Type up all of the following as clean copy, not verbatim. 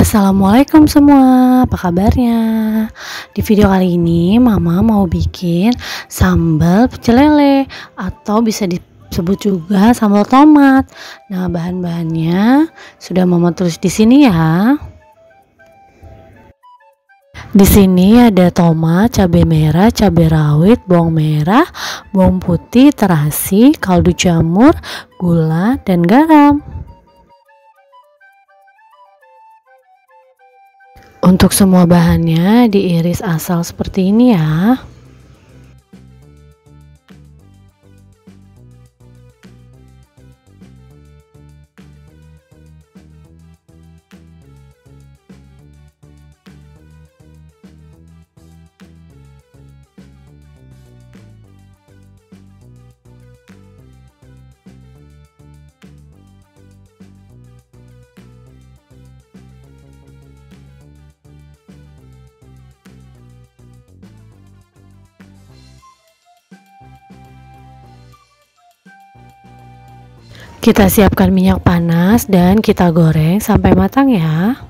Assalamualaikum semua, apa kabarnya? Di video kali ini Mama mau bikin sambal pecel lele atau bisa disebut juga sambal tomat. Nah, bahan-bahannya sudah Mama tulis di sini ya. Di sini ada tomat, cabai merah, cabai rawit, bawang merah, bawang putih, terasi, kaldu jamur, gula, dan garam. Untuk semua bahannya diiris asal seperti ini ya. Kita siapkan minyak panas dan kita goreng sampai matang ya.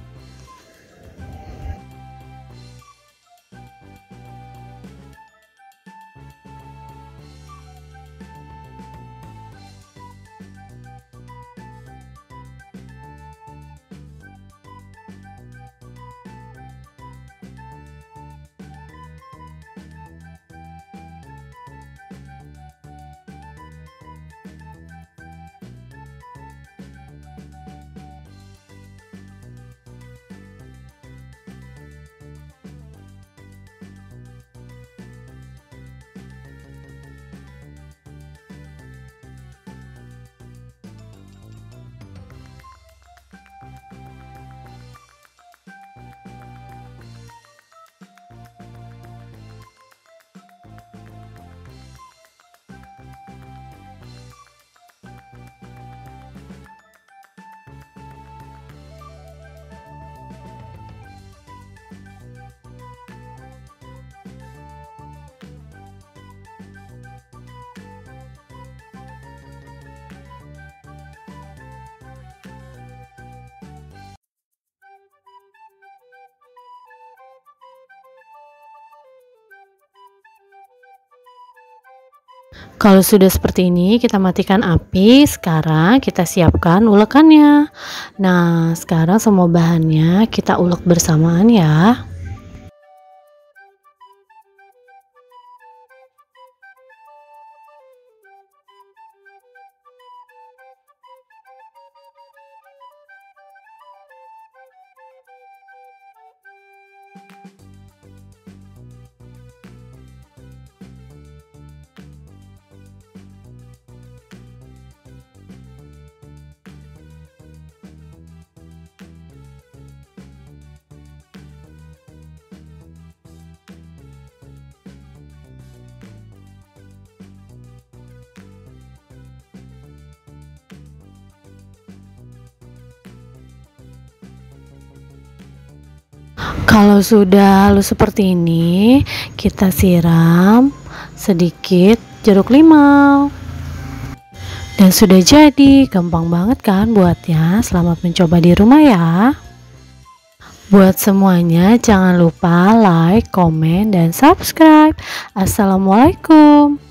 Kalau sudah seperti ini, kita matikan api. Sekarang kita siapkan ulekannya. Nah, sekarang semua bahannya kita ulek bersamaan ya. Kalau sudah halus seperti ini, kita siram sedikit jeruk limau. Dan sudah jadi, gampang banget kan buatnya. Selamat mencoba di rumah ya. Buat semuanya jangan lupa like, komen, dan subscribe. Assalamualaikum.